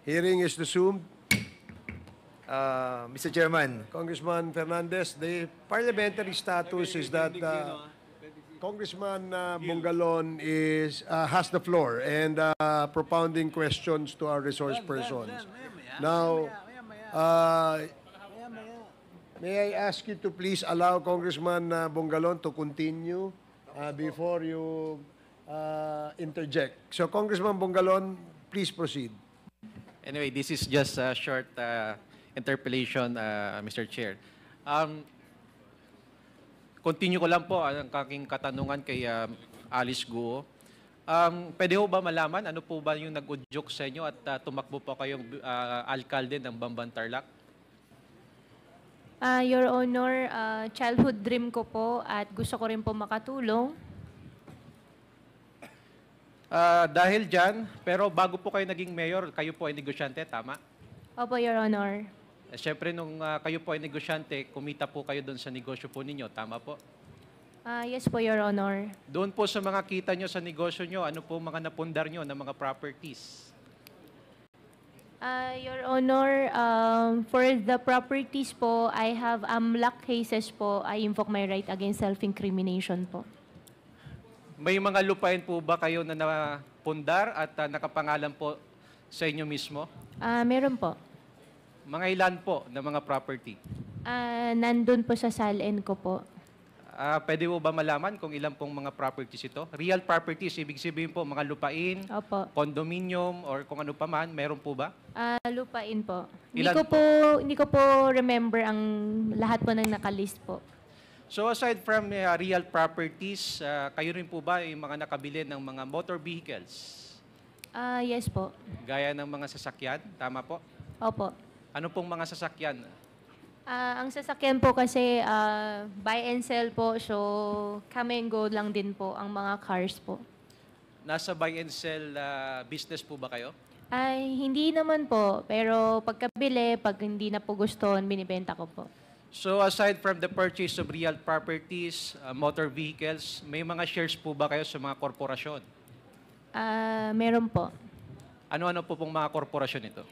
Hearing is resumed. Mr. Chairman, Congressman Fernandez, the parliamentary status is that Congressman Bungalon has the floor and propounding questions to our resource persons. Now, may I ask you to please allow Congressman Bungalon to continue before you interject. So, Congressman Bungalon, please proceed. Anyway, this is just a short interpellation, Mr. Chair. Continue ko lang po ang aking katanungan kay Alice Guo. Pwede ho ba malaman ano po ba yung nag-udyok sa inyo at tumakbo po kayong alkalde ng Bamban Tarlac? Your Honor, childhood dream ko po at gusto ko rin po makatulong. Dahil dyan, pero bago po kayo naging mayor, kayo po ay negosyante, tama? Opo, Your Honor. Siyempre, nung kayo po ay negosyante, kumita po kayo doon sa negosyo po ninyo, tama po? Yes po, Your Honor. Doon po sa mga kita nyo sa negosyo nyo, ano po mga napundar nyo na mga properties? Your Honor, for the properties po, I have AMLAC cases po. I invoke my right against self-incrimination po. May mga lupain po ba kayo na napundar at nakapangalan po sa inyo mismo? Meron po. Mga ilan po na mga property? Nandun po sa SALN ko po. Pwede po ba malaman kung ilan pong mga properties ito? Real properties, ibig sabihin po mga lupain, Opo. condominium, or kung ano pa man, meron po ba? Lupain po. Ilan Hindi ko po remember ang lahat po ng nakalist po. So aside from real properties, kayo rin po ba yung mga nakabili ng mga motor vehicles? Yes po. Gaya ng mga sasakyan, tama po? Opo. Ano pong mga sasakyan? Ang sasakyan po kasi buy and sell po, so come and go lang din po ang mga cars po. Nasa buy and sell business po ba kayo? Ay, hindi naman po. Pero pagkabili, pag hindi na po gusto, binibenta ko po. So aside from the purchase of real properties, motor vehicles, may mga shares po ba kayo sa mga korporasyon? Meron po. Ano-ano po pong mga korporasyon ito?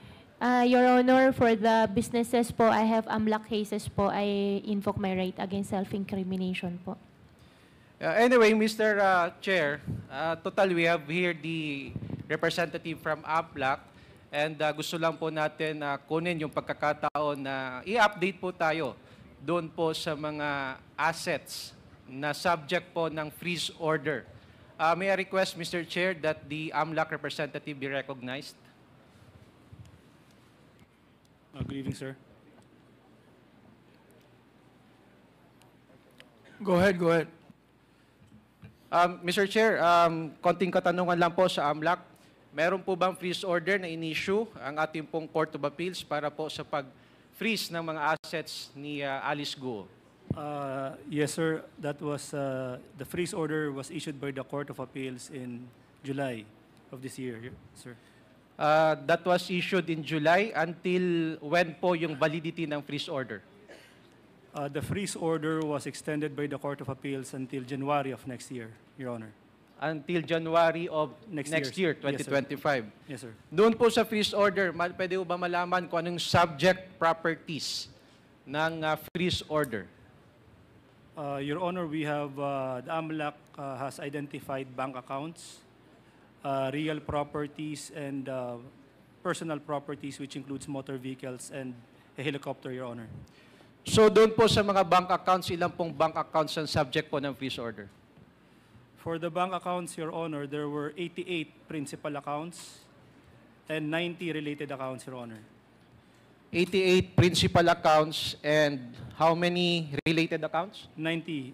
Your Honor, for the businesses po, I have AMLAC cases po. I invoke my right against self-incrimination po. Anyway, Mr. Chair, total we have here the representative from AMLAC and gusto lang po natin kunin yung pagkakataon na i-update po tayo doon po sa mga assets na subject po ng freeze order. May I request, Mr. Chair, that the AMLAC representative be recognized? Good evening, sir. Go ahead, go ahead. Mr. Chair, konting katanungan lang po sa AMLAC. Meron po bang freeze order na in-issue ang ating pong Court of Appeals para po sa pag-freeze ng mga assets ni Alice Guo? Yes, sir. That was the freeze order was issued by the Court of Appeals in July of this year, sir. That was issued in July. Until when po yung validity ng freeze order? The freeze order was extended by the Court of Appeals until January of next year, Your Honor. Until January of next year, 2025. Yes, sir. Doon po sa freeze order, pwede po ba malaman kung anong subject properties ng freeze order? Your Honor, we have the AMLAC has identified bank accounts, real properties, and personal properties, which includes motor vehicles and a helicopter, Your Honor. So doon po sa mga bank accounts, ilang pong bank accounts ang subject po ng freeze order? For the bank accounts, Your Honor, there were 88 principal accounts and 90 related accounts, Your Honor. 88 principal accounts and how many related accounts? 90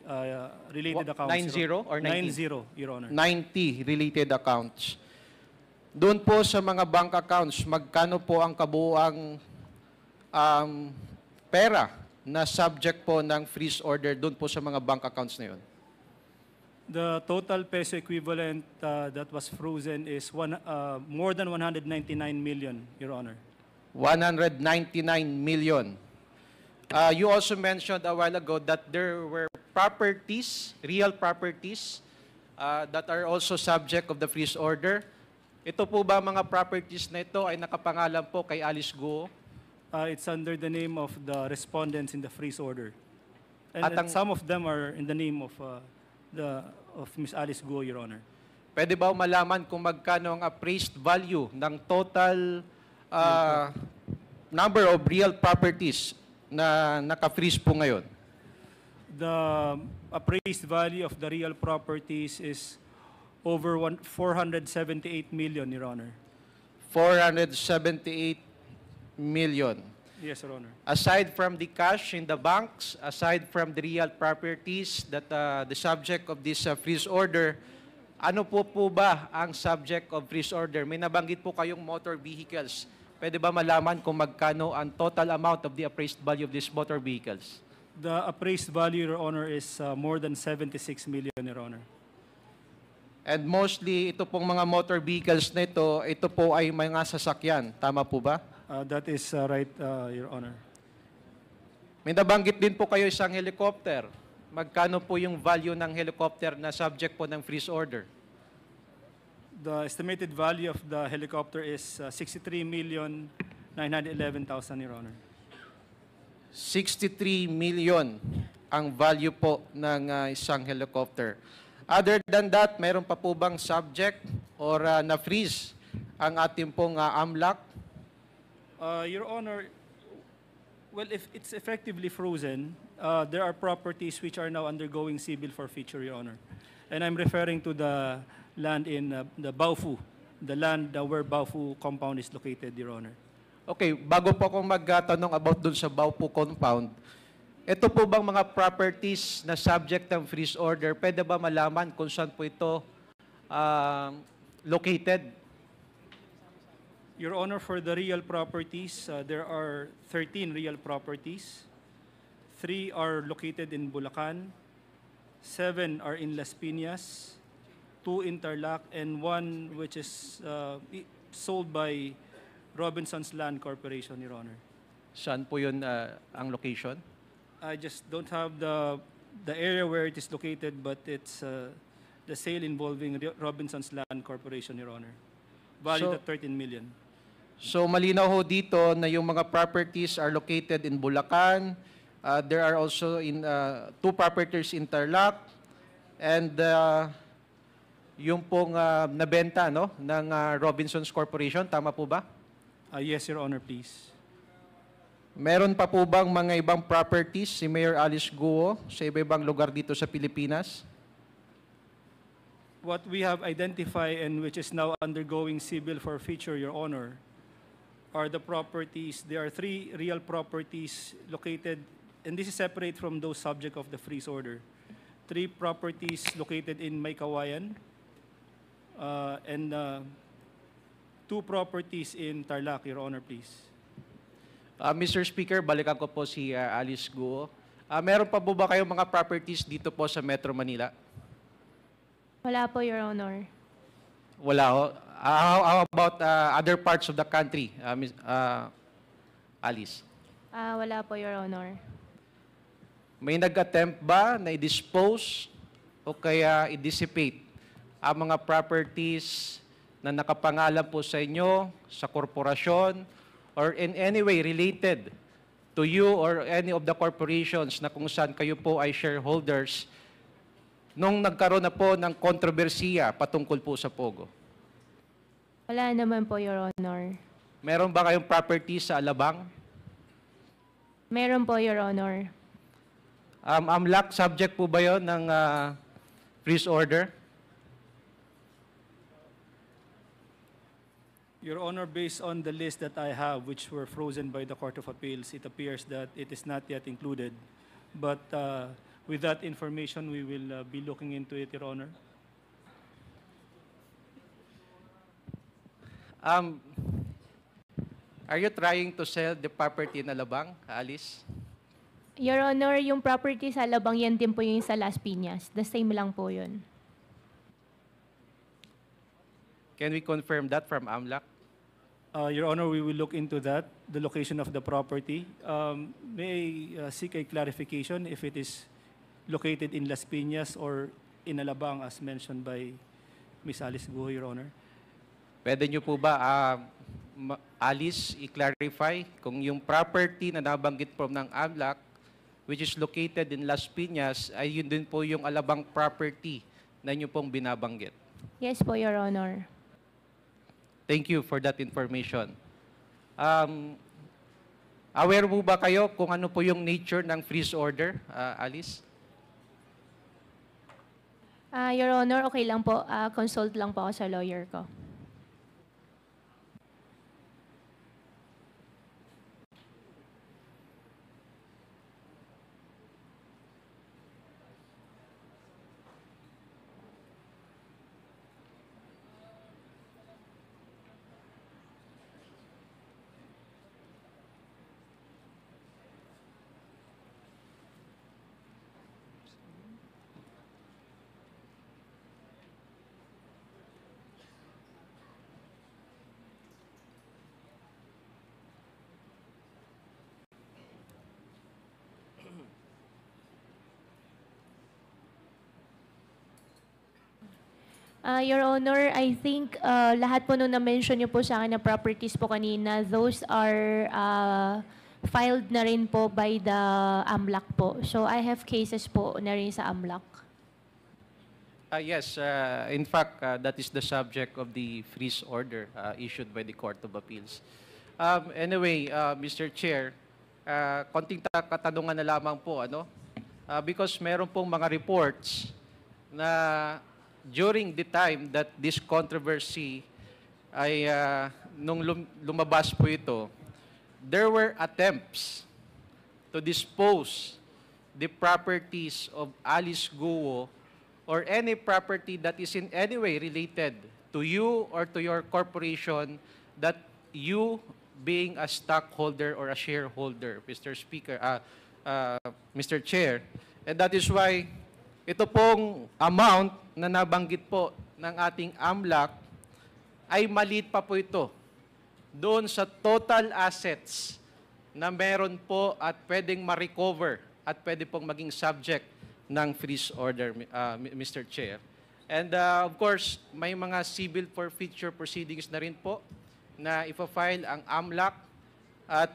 related accounts. 90 or 90? 90, Your Honor. 90 related accounts. Doon po sa mga bank accounts, magkano po ang kabuuang pera na subject po ng freeze order doon po sa mga bank accounts na yun? The total peso equivalent that was frozen is more than 199 million, Your Honor. 199 million. You also mentioned a while ago that there were properties, real properties, that are also subject of the freeze order. Ito po ba mga properties na ito ay nakapangalan po kay Alice Guo? It's under the name of the respondents in the freeze order. At And ang- some of them are in the name of Ms. Alice Guo, Your Honor. Pwede ba malaman kung magkano ang appraised value ng total number of real properties na naka-freeze po ngayon? The appraised value of the real properties is over 478 million, Your Honor. 478 million. Yes, Your Honor. Aside from the cash in the banks, aside from the real properties that the subject of this freeze order, ano po ba ang subject of freeze order? May nabanggit po kayong motor vehicles. Pwede ba malaman kung magkano ang total amount of the appraised value of these motor vehicles? The appraised value, Your Honor, is more than 76 million, Your Honor. And mostly, ito pong mga motor vehicles na ito po ay mga sasakyan. Tama po ba? That is right, Your Honor. May nabanggit din po kayo isang helicopter. Magkano po yung value ng helicopter na subject po ng freeze order? The estimated value of the helicopter is 63,911,000, Your Honor. 63 million ang value po ng isang helicopter. Other than that, mayroon pa po bang subject or na-freeze ang ating pong AMLAC? Your Honor, well, if it's effectively frozen, there are properties which are now undergoing civil forfeiture, Your Honor. And I'm referring to the land in the Baofu, the land where Baofu compound is located, Your Honor. Okay, bago po akong magtanong about dun sa Baopu compound, ito po bang mga properties na subject ng freeze order, pwede ba malaman kung saan po ito located? Your Honor, for the real properties, there are 13 real properties. 3 are located in Bulacan, 7 are in Las Piñas, 2 in Tarlac, and 1 which is sold by Robinson's Land Corporation, Your Honor. Saan po yun ang location? I just don't have the area where it is located, but it's the sale involving Robinson's Land Corporation, Your Honor. Valued So- at 13 million. So malinaw ho dito na yung mga properties are located in Bulacan. There are also in 2 properties in Tarlac, and yung pong nabenta no ng Robinsons Corporation, tama po ba? Yes, Your Honor, please. Meron pa po bang mga ibang properties si Mayor Alice Guo sa iba-ibang lugar dito sa Pilipinas? What we have identified and which is now undergoing civil forfeiture, Your Honor, are the properties. There are 3 real properties located, and this is separate from those subject of the freeze order. 3 properties located in Maykawayan, and 2 properties in Tarlac, Your Honor, please. Mr. Speaker, balikan ko po si Alice Guo. Meron pa po ba kayong mga properties dito po sa Metro Manila? Wala po, Your Honor. Wala ho. How about other parts of the country, Alice? Wala po, Your Honor. May nag-attempt ba na i-dispose o kaya i-dissipate ang mga properties na nakapangalan po sa inyo, sa korporasyon, or in any way related to you or any of the corporations na kung saan kayo po ay shareholders nung nagkaroon na po ng kontrobersiya patungkol po sa Pogo? Wala naman po, Your Honor. Meron ba kayong property sa Alabang? Meron po, Your Honor. AMLAC, subject po ba yun ng freeze order? Your Honor, based on the list that I have, which were frozen by the Court of Appeals, it appears that it is not yet included. But with that information, we will be looking into it, Your Honor. Are you trying to sell the property in Alabang, Alice? Your Honor, yung property sa Alabang, yan din po yung sa Las Piñas. The same lang po yun. Can we confirm that from AMLAC? Your Honor, we will look into that, the location of the property. May I seek a clarification if it is located in Las Piñas or in Alabang, as mentioned by Ms. Alice Guo, Your Honor? Pwede nyo po ba, Alice, i-clarify kung yung property na nabanggit po ng AMLAC, which is located in Las Piñas, ay yun din po yung Alabang property na nyo pong binabanggit? Yes po, Your Honor. Thank you for that information. Aware mo ba kayo kung ano po yung nature ng freeze order, Alice? Your Honor, okay lang po. Consult lang po ako sa lawyer ko. Your Honor, I think lahat po nung na-mention niyo po sa akin na properties po kanina, those are filed na rin po by the AMLAC po. So I have cases po na rin sa AMLAC. Yes, in fact, that is the subject of the freeze order issued by the Court of Appeals. Anyway, Mr. Chair, konting katanungan na lamang po, ano? Because meron pong mga reports na during the time that this controversy ay nung lumabas po ito, there were attempts to dispose the properties of Alice Guo or any property that is in any way related to you or to your corporation that you being a stockholder or a shareholder, Mr. Speaker, Mr. Chair. And that is why ito pong amount na nabanggit po ng ating AMLAC ay maliit pa po ito doon sa total assets na meron po at pwedeng ma-recover at pwede pong maging subject ng freeze order, Mr. Chair. And of course, may mga civil forfeiture proceedings na rin po na ipa-file ang AMLAC at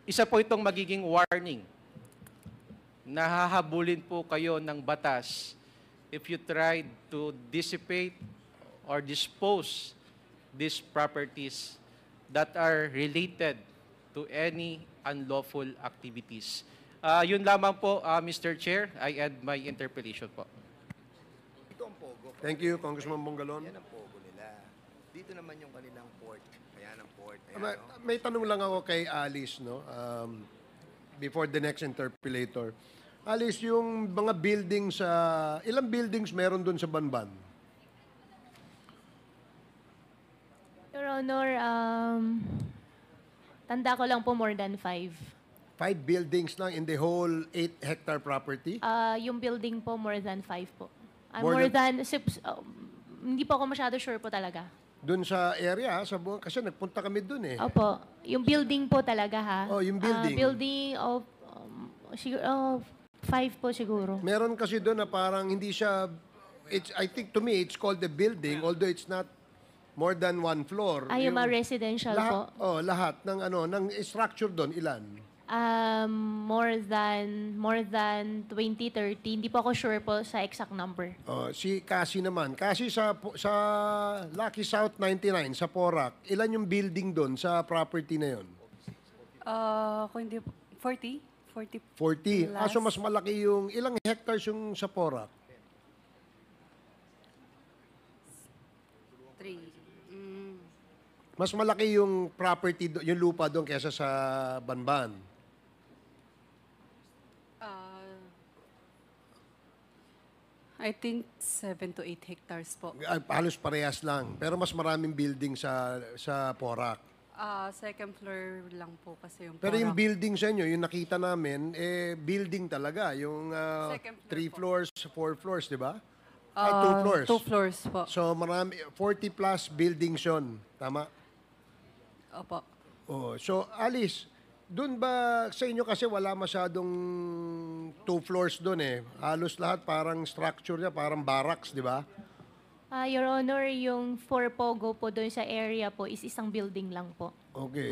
isa po itong magiging warning. Nahahabulin po kayo ng batas if you tried to dissipate or dispose these properties that are related to any unlawful activities. Yun lamang po, Mr. Chair. I end my interpellation po. Ito ang pogo. Thank you, Congressman Bongalon. Yan ang pogo nila. Dito naman yung kanilang port. Ayan ang port. Ayan, May tanong lang ako kay Alice, no? Before the next interpellator. Alice, yung mga buildings ilang buildings meron doon sa Banban? Your Honor, tanda ko lang po more than 5. 5 buildings lang in the whole 8-hectare property? Yung building po more than 5 po. More More than, hindi po ako masyado sure po talaga. Doon sa area, kasi nagpunta kami doon eh. Opo, yung building po talaga ha. Oh, yung building. Building of, siguro, 5 po siguro. Meron kasi doon na parang hindi siya, I think to me, it's called the building, although it's not more than one floor. Yung mga residential po. Lahat ng structure doon, ilan? More than 20, 30. Hindi po ako sure po sa exact number. Si Cassie naman. Cassie, sa Lucky South 99, sa Porac, ilan yung building doon sa property na yon? Kung hindi, 40? 40. So mas malaki yung, ilang hectares yung sa Porac? 3. Mas malaki yung property, yung lupa doon kaysa sa Banban. I think 7 to 8 hectares po. Halos parehas lang. Pero mas maraming building sa Porac. Second floor lang po kasi yung Pero yung Porac. building sa inyo, yung nakita namin, building talaga. Yung Second floor 3 po. floors, 4 floors, di ba? 2 floors. 2 floors po. So marami, 40 plus buildings yun. Tama? Opo. So Alice, doon ba sa inyo kasi wala masyadong 2 floors doon eh. Halos lahat parang structure niya, parang barracks, di ba? Your Honor, yung for Pogo po doon sa area po is isang building lang po. Okay.